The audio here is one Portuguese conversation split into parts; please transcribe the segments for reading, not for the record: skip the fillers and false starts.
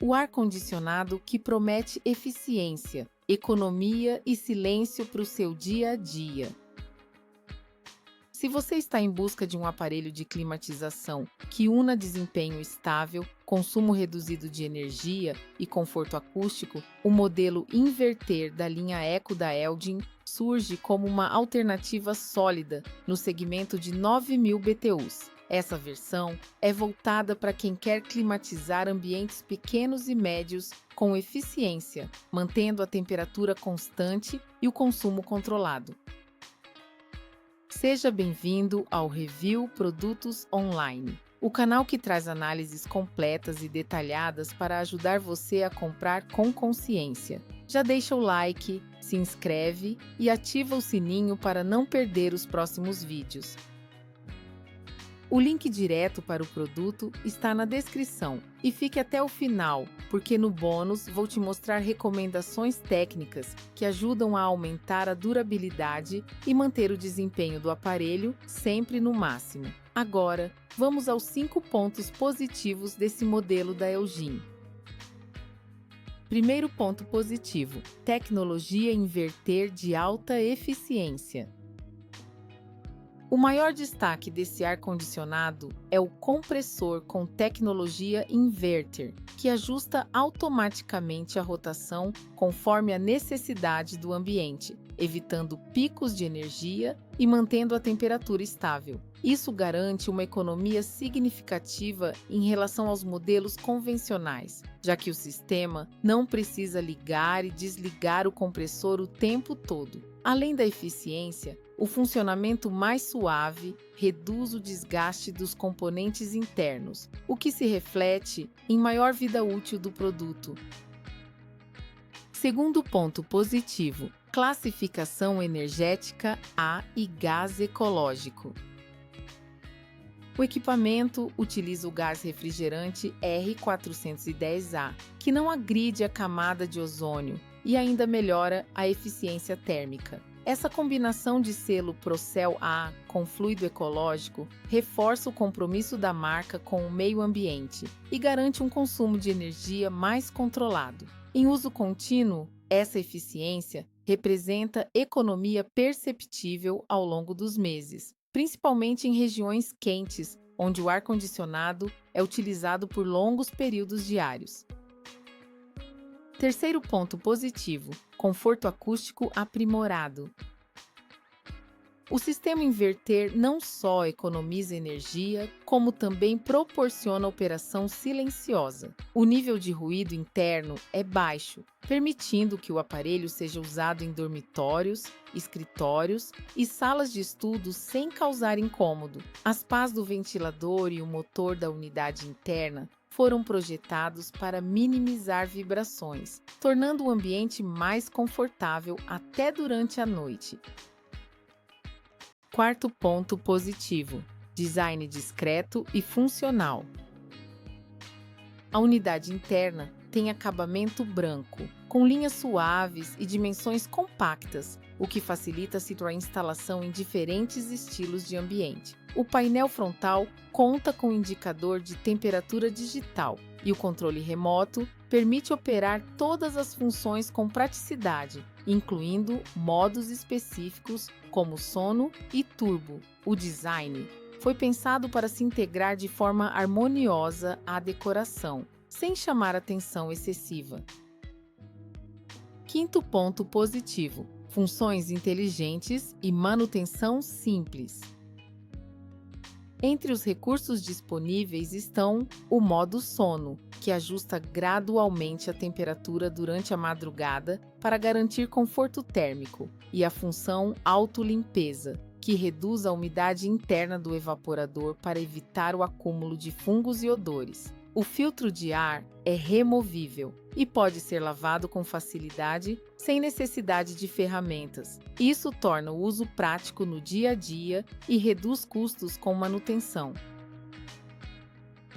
O ar-condicionado que promete eficiência, economia e silêncio para o seu dia a dia. Se você está em busca de um aparelho de climatização que una desempenho estável, consumo reduzido de energia e conforto acústico, o modelo Inverter da linha Eco da Eldin surge como uma alternativa sólida no segmento de 9.000 BTUs. Essa versão é voltada para quem quer climatizar ambientes pequenos e médios com eficiência, mantendo a temperatura constante e o consumo controlado. Seja bem-vindo ao Review Produtos Online, o canal que traz análises completas e detalhadas para ajudar você a comprar com consciência. Já deixa o like, se inscreve e ativa o sininho para não perder os próximos vídeos. O link direto para o produto está na descrição e fique até o final, porque no bônus vou te mostrar recomendações técnicas que ajudam a aumentar a durabilidade e manter o desempenho do aparelho sempre no máximo. Agora, vamos aos 5 pontos positivos desse modelo da Elgin. Primeiro ponto positivo: tecnologia inverter de alta eficiência. O maior destaque desse ar-condicionado é o compressor com tecnologia inverter, que ajusta automaticamente a rotação conforme a necessidade do ambiente, evitando picos de energia e mantendo a temperatura estável. Isso garante uma economia significativa em relação aos modelos convencionais, já que o sistema não precisa ligar e desligar o compressor o tempo todo. Além da eficiência, o funcionamento mais suave reduz o desgaste dos componentes internos, o que se reflete em maior vida útil do produto. Segundo ponto positivo: classificação energética A e gás ecológico. O equipamento utiliza o gás refrigerante R410A, que não agride a camada de ozônio e ainda melhora a eficiência térmica. Essa combinação de selo Procel A com fluido ecológico reforça o compromisso da marca com o meio ambiente e garante um consumo de energia mais controlado. Em uso contínuo, essa eficiência representa economia perceptível ao longo dos meses, principalmente em regiões quentes, onde o ar-condicionado é utilizado por longos períodos diários. Terceiro ponto positivo: conforto acústico aprimorado. O sistema inverter não só economiza energia, como também proporciona operação silenciosa. O nível de ruído interno é baixo, permitindo que o aparelho seja usado em dormitórios, escritórios e salas de estudo sem causar incômodo. As pás do ventilador e o motor da unidade interna foram projetados para minimizar vibrações, tornando o ambiente mais confortável até durante a noite. Quarto ponto positivo: design discreto e funcional. A unidade interna tem acabamento branco, com linhas suaves e dimensões compactas, o que facilita a instalação em diferentes estilos de ambiente. O painel frontal conta com indicador de temperatura digital e o controle remoto permite operar todas as funções com praticidade, incluindo modos específicos como sono e turbo. O design foi pensado para se integrar de forma harmoniosa à decoração, sem chamar atenção excessiva. Quinto ponto positivo: funções inteligentes e manutenção simples. Entre os recursos disponíveis estão o modo sono, que ajusta gradualmente a temperatura durante a madrugada para garantir conforto térmico, e a função autolimpeza, que reduz a umidade interna do evaporador para evitar o acúmulo de fungos e odores. O filtro de ar é removível e pode ser lavado com facilidade, sem necessidade de ferramentas. Isso torna o uso prático no dia a dia e reduz custos com manutenção.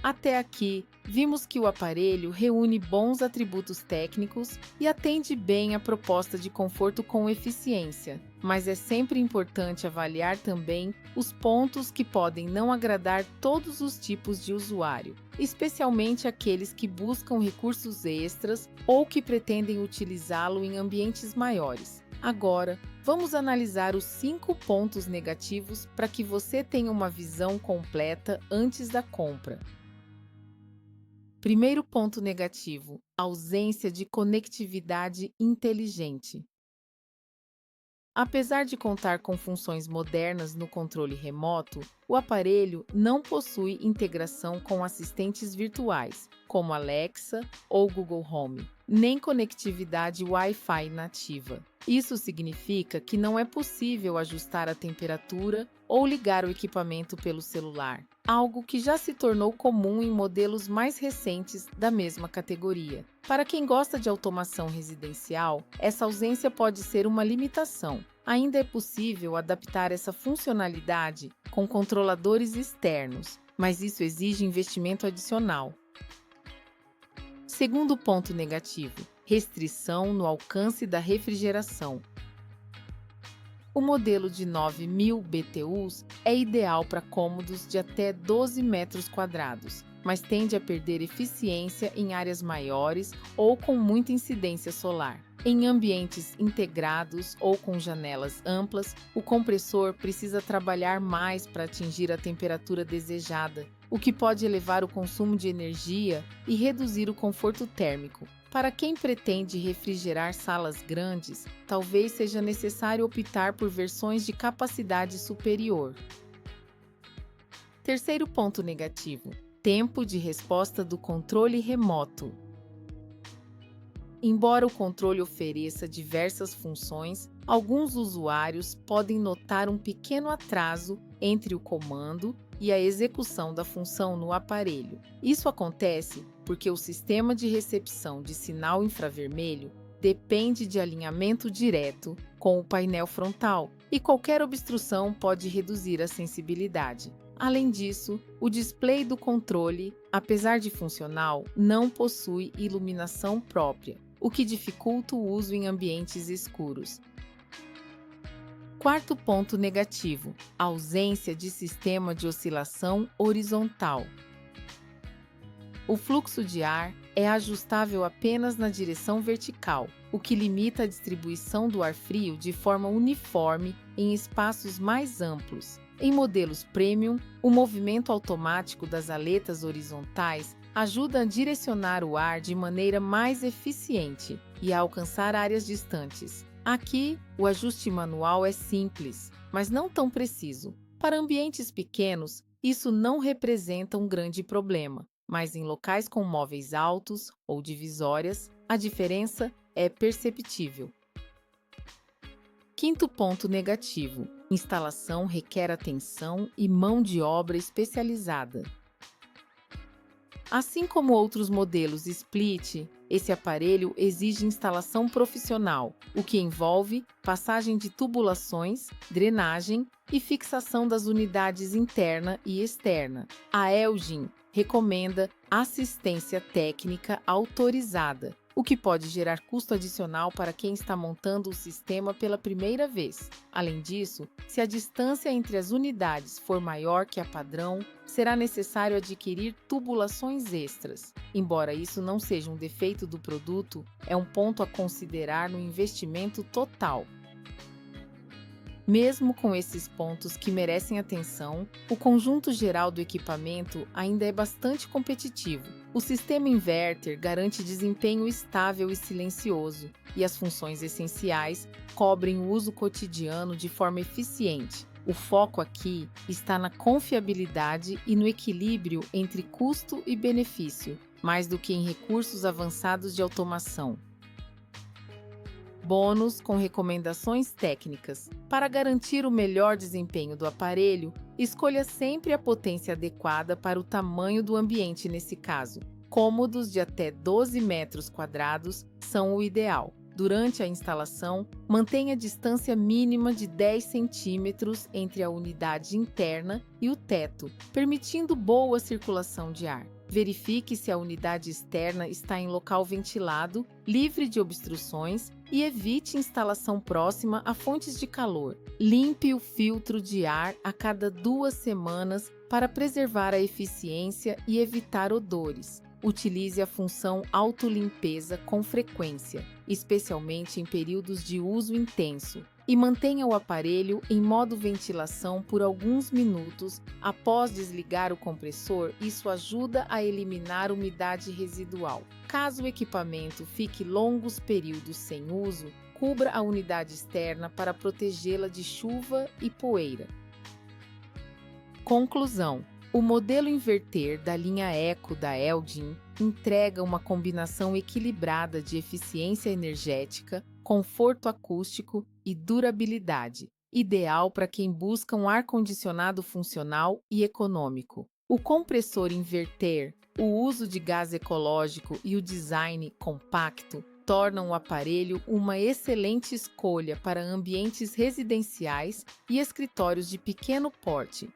Até aqui, vimos que o aparelho reúne bons atributos técnicos e atende bem à proposta de conforto com eficiência, mas é sempre importante avaliar também os pontos que podem não agradar todos os tipos de usuário, especialmente aqueles que buscam recursos extras ou que pretendem utilizá-lo em ambientes maiores. Agora, vamos analisar os 5 pontos negativos para que você tenha uma visão completa antes da compra. Primeiro ponto negativo: ausência de conectividade inteligente. Apesar de contar com funções modernas no controle remoto, o aparelho não possui integração com assistentes virtuais, como Alexa ou Google Home, nem conectividade Wi-Fi nativa. Isso significa que não é possível ajustar a temperatura ou ligar o equipamento pelo celular, algo que já se tornou comum em modelos mais recentes da mesma categoria. Para quem gosta de automação residencial, essa ausência pode ser uma limitação. Ainda é possível adaptar essa funcionalidade com controladores externos, mas isso exige investimento adicional. Segundo ponto negativo: restrição no alcance da refrigeração. O modelo de 9.000 BTUs é ideal para cômodos de até 12 metros quadrados, mas tende a perder eficiência em áreas maiores ou com muita incidência solar. Em ambientes integrados ou com janelas amplas, o compressor precisa trabalhar mais para atingir a temperatura desejada, o que pode elevar o consumo de energia e reduzir o conforto térmico. Para quem pretende refrigerar salas grandes, talvez seja necessário optar por versões de capacidade superior. Terceiro ponto negativo: tempo de resposta do controle remoto. Embora o controle ofereça diversas funções, alguns usuários podem notar um pequeno atraso entre o comando e a execução da função no aparelho. Isso acontece porque o sistema de recepção de sinal infravermelho depende de alinhamento direto com o painel frontal, e qualquer obstrução pode reduzir a sensibilidade. Além disso, o display do controle, apesar de funcional, não possui iluminação própria, o que dificulta o uso em ambientes escuros. Quarto ponto negativo: ausência de sistema de oscilação horizontal. O fluxo de ar é ajustável apenas na direção vertical, o que limita a distribuição do ar frio de forma uniforme em espaços mais amplos. Em modelos premium, o movimento automático das aletas horizontais ajuda a direcionar o ar de maneira mais eficiente e a alcançar áreas distantes. Aqui, o ajuste manual é simples, mas não tão preciso. Para ambientes pequenos, isso não representa um grande problema, mas em locais com móveis altos ou divisórias, a diferença é perceptível. Quinto ponto negativo: instalação requer atenção e mão de obra especializada. Assim como outros modelos split, esse aparelho exige instalação profissional, o que envolve passagem de tubulações, drenagem e fixação das unidades interna e externa. A Elgin recomenda assistência técnica autorizada, o que pode gerar custo adicional para quem está montando o sistema pela primeira vez. Além disso, se a distância entre as unidades for maior que a padrão, será necessário adquirir tubulações extras. Embora isso não seja um defeito do produto, é um ponto a considerar no investimento total. Mesmo com esses pontos que merecem atenção, o conjunto geral do equipamento ainda é bastante competitivo. O sistema inverter garante desempenho estável e silencioso, e as funções essenciais cobrem o uso cotidiano de forma eficiente. O foco aqui está na confiabilidade e no equilíbrio entre custo e benefício, mais do que em recursos avançados de automação. Bônus com recomendações técnicas. Para garantir o melhor desempenho do aparelho, escolha sempre a potência adequada para o tamanho do ambiente nesse caso. Cômodos de até 12 metros quadrados são o ideal. Durante a instalação, mantenha a distância mínima de 10 centímetros entre a unidade interna e o teto, permitindo boa circulação de ar. Verifique se a unidade externa está em local ventilado, livre de obstruções e evite instalação próxima a fontes de calor. Limpe o filtro de ar a cada 2 semanas para preservar a eficiência e evitar odores. Utilize a função autolimpeza com frequência, especialmente em períodos de uso intenso, e mantenha o aparelho em modo ventilação por alguns minutos após desligar o compressor. Isso ajuda a eliminar umidade residual. Caso o equipamento fique longos períodos sem uso, cubra a unidade externa para protegê-la de chuva e poeira. Conclusão: o modelo inverter da linha Eco da LG entrega uma combinação equilibrada de eficiência energética, conforto acústico e durabilidade, ideal para quem busca um ar-condicionado funcional e econômico. O compressor inverter, o uso de gás ecológico e o design compacto tornam o aparelho uma excelente escolha para ambientes residenciais e escritórios de pequeno porte.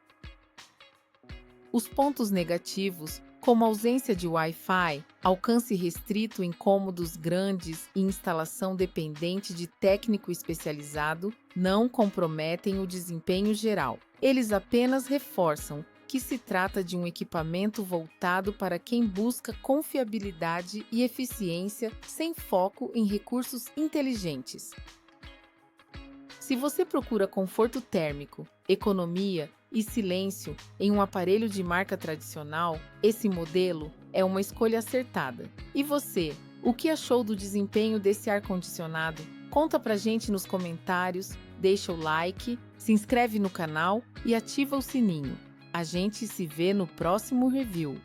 Os pontos negativos, como ausência de Wi-Fi, alcance restrito em cômodos grandes e instalação dependente de técnico especializado, não comprometem o desempenho geral. Eles apenas reforçam que se trata de um equipamento voltado para quem busca confiabilidade e eficiência sem foco em recursos inteligentes. Se você procura conforto térmico, economia e silêncio em um aparelho de marca tradicional, esse modelo é uma escolha acertada. E você, o que achou do desempenho desse ar-condicionado? Conta pra gente nos comentários, deixa o like, se inscreve no canal e ativa o sininho. A gente se vê no próximo review.